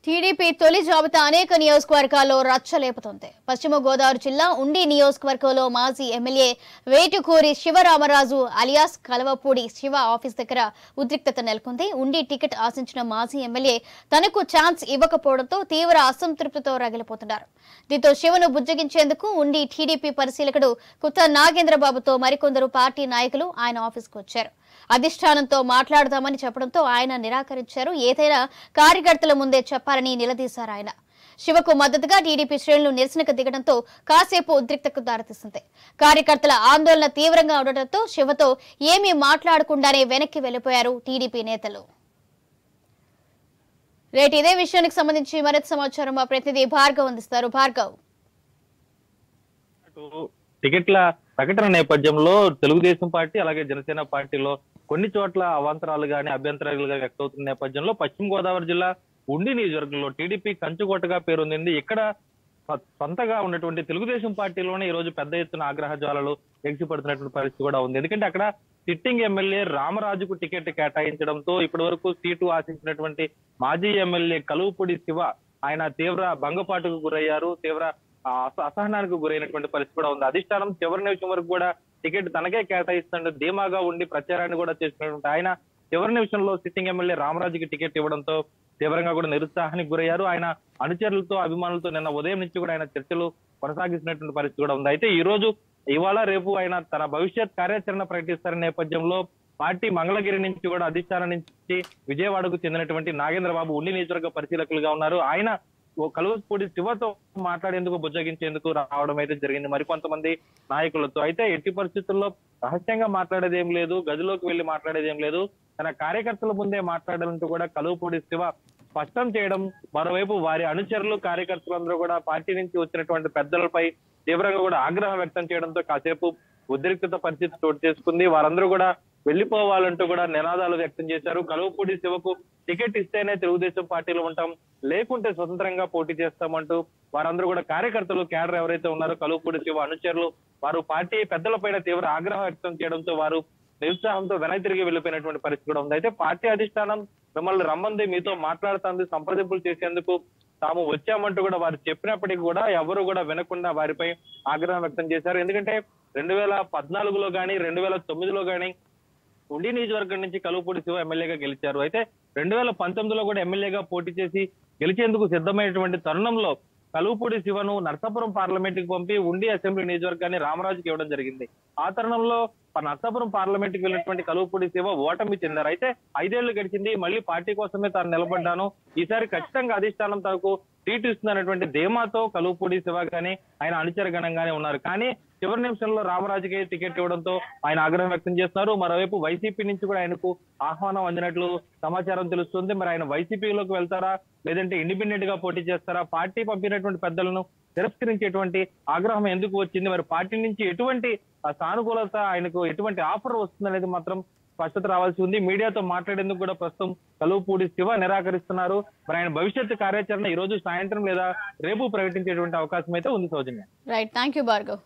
TDP తొలి జాబితా అనేక నియోజకవర్గాల్లో రచ్చలేపుతోంది. పశ్చిమ గోదావరి జిల్లా ఉండి నియోజకవర్గంలో మాజీ MLA Vetukuri Sivaramaraju alias Kalavapudi Shiva office దగ్గర ఉద్రిక్తత నెలకొంది. ఉండి టికెట్ ఆశించిన మాజీ ఎమ్మెల్యే తనకు ఛాన్స్ ఇవ్వకపోవడంతో తీవ్ర అసంతృప్తితో రగిలిపోతున్నారు. దీంతో శివను బుజ్జగించేందుకు ఉండి టీడీపీ పరిశీలకుడు కుత్త నాగేంద్రబాబుతో మరికొందరు పార్టీ నాయకులు ఆయన ఆఫీస్కు వచ్చారు. అధిష్టానంతో మాట్లాడదామని చెప్పడంతో ఆయన నిరాకరించారు. ఏదైనా కార్యకర్తల ముందే చెప్పాలని నిలదీశారు ఆయన. శివకు మద్దతుగా టీడీపీ శ్రేణులు నిరసనకు దిగడంతో కాసేపు ఉద్రిక్తకు దారితీసింది. కార్యకర్తల ఆందోళన తీవ్రంగా ఉండటంతో శివతో ఏమీ మాట్లాడకుండానే వెనక్కి వెళ్లిపోయారు టీడీపీ నేతలు. రేటు ఇదే విషయానికి సంబంధించి మరింత సమాచారం మా ప్రతినిధి భార్గవ్ అందిస్తారు. భార్గవ్, టికెట్ల ప్రకటన నేపథ్యంలో తెలుగుదేశం పార్టీ అలాగే జనసేన పార్టీలో కొన్ని చోట్ల అవాంతరాలు గాని అభ్యంతరాలుగా వ్యక్తమవుతున్న నేపథ్యంలో పశ్చిమ గోదావరి జిల్లా ఉండి నియోజకవర్గంలో టీడీపీ కంచుకోటగా పేరొందింది. ఇక్కడ సొంతగా ఉన్నటువంటి తెలుగుదేశం పార్టీలోనే ఈ రోజు పెద్ద ఎత్తున ఆగ్రహ జ్వాలలు ఎగిసిపడుతున్నటువంటి పరిస్థితి కూడా ఉంది. ఎందుకంటే అక్కడ సిట్టింగ్ ఎమ్మెల్యే రామరాజుకు టికెట్ కేటాయించడంతో ఇప్పటి వరకు సీటు ఆశించినటువంటి మాజీ ఎమ్మెల్యే కలువుపూడి శివ ఆయన తీవ్ర భంగపాటుకు గురయ్యారు. తీవ్ర అసహనానికి గురైనటువంటి పరిస్థితి కూడా ఉంది. అధిష్టానం చివరి నిమిషం వరకు కూడా టికెట్ తనకే కేటాయిస్తుంటే ధీమాగా ఉండి ప్రచారాన్ని కూడా చేస్తున్నటువంటి ఆయన చివరి నిమిషంలో సిట్టింగ్ ఎమ్మెల్యే రామరాజుకి టికెట్ ఇవ్వడంతో తీవ్రంగా కూడా నిరుత్సాహానికి గురయ్యారు. ఆయన అనుచరులతో అభిమానులతో నిన్న ఉదయం నుంచి కూడా ఆయన చర్చలు కొనసాగిస్తున్నటువంటి పరిస్థితి కూడా ఉంది. అయితే ఇవాళ రేపు ఆయన తన భవిష్యత్ కార్యాచరణ ప్రకటిస్తారనే నేపథ్యంలో పార్టీ మంగళగిరి నుంచి కూడా అధిష్టానం నుంచి విజయవాడకు చెందినటువంటి నాగేంద్రబాబు ఉండి నియోజకవర్గ పరిశీలకులుగా ఉన్నారు. ఆయన కలువపూడి శివతో మాట్లాడేందుకు బుజ్జగించేందుకు రావడం అయితే జరిగింది మరికొంతమంది నాయకులతో. అయితే ఎట్టి పరిస్థితుల్లో రహస్యంగా మాట్లాడేది ఏం లేదు, గదిలోకి వెళ్లి మాట్లాడేది ఏం లేదు, తన కార్యకర్తల ముందే మాట్లాడాలంటూ కూడా కలువపూడి శివ స్పష్టం చేయడం, మరోవైపు వారి అనుచరులు కార్యకర్తలందరూ కూడా పార్టీ నుంచి వచ్చినటువంటి పెద్దలపై తీవ్రంగా కూడా ఆగ్రహం వ్యక్తం చేయడంతో కాసేపు ఉద్రిక్తత పరిస్థితి చోటు చేసుకుంది. వారందరూ కూడా వెళ్లిపోవాలంటూ కూడా నినాదాలు వ్యక్తం చేశారు. కలువపూడి శివకు టికెట్ ఇస్తేనే తెలుగుదేశం పార్టీలో ఉంటాం, లేకుంటే స్వతంత్రంగా పోటీ చేస్తామంటూ వారందరూ కూడా కార్యకర్తలు క్యాడర్ ఎవరైతే ఉన్నారో కలువపూడి శివ అనుచరులు వారు పార్టీ పెద్దలపైన తీవ్ర ఆగ్రహం వ్యక్తం చేయడంతో వారు నిరుత్సాహంతో వెనక్కి తిరిగి వెళ్లిపోయినటువంటి పరిస్థితి కూడా ఉంది. అయితే పార్టీ అధిష్టానం మిమ్మల్ని రమ్మంది, మీతో మాట్లాడుతుంది, సంప్రదింపులు చేసేందుకు తాము వచ్చామంటూ కూడా వారు చెప్పినప్పటికీ కూడా ఎవరు కూడా వినకుండా వారిపై ఆగ్రహం వ్యక్తం చేశారు. ఎందుకంటే 2014లో గానీ 2009లో గానీ ఉండి నియోజకవర్గం నుంచి కలువపూడి శివ ఎమ్మెల్యేగా గెలిచారు. అయితే 2019లో కూడా ఎమ్మెల్యేగా పోటీ చేసి గెలిచేందుకు సిద్ధమైనటువంటి తరుణంలో కలువపూడి శివను నర్సాపురం పార్లమెంట్ కి పంపి ఉండి అసెంబ్లీ నియోజకవర్గాన్ని రామరాజుకి ఇవ్వడం జరిగింది. ఆ తరుణంలో నర్సాపురం పార్లమెంట్ కి వెళ్ళినటువంటి కలువపూడి శివ ఓటమి చెందారు. అయితే 5 ఏళ్లు గడిచింది, మళ్ళీ పార్టీ కోసమే తాను నిలబడ్డాను, ఈసారి ఖచ్చితంగా అధిష్టానం తనకు సీటు ఇస్తుందనేటువంటి ధీమాతో కలువపూడి శివ గానీ ఆయన అనుచరగణంగానే ఉన్నారు. కానీ చివరి నిమిషంలో రామరాజుకి టికెట్ ఇవ్వడంతో ఆయన ఆగ్రహం వ్యక్తం చేస్తున్నారు. మరోవైపు వైసీపీ నుంచి కూడా ఆయనకు ఆహ్వానం అందినట్లు సమాచారం తెలుస్తుంది. మరి ఆయన వైసీపీలోకి వెళ్తారా, లేదంటే ఇండిపెండెంట్ గా పోటీ చేస్తారా? పార్టీ పంపినటువంటి పెద్దలను తిరస్కరించేటువంటి ఆగ్రహం ఎందుకు వచ్చింది? మరి పార్టీ నుంచి ఎటువంటి సానుకూలత, ఆయనకు ఎటువంటి ఆఫర్ వస్తుందనేది మాత్రం స్పష్టత రావాల్సి ఉంది. మీడియాతో మాట్లాడేందుకు కూడా ప్రస్తుతం కలువపూడి శివ నిరాకరిస్తున్నారు. మరి ఆయన భవిష్యత్తు కార్యాచరణ ఈ రోజు సాయంత్రం లేదా రేపు ప్రకటించేటువంటి అవకాశం అయితే ఉంది. Soujanya. Right, thank you Bhargav.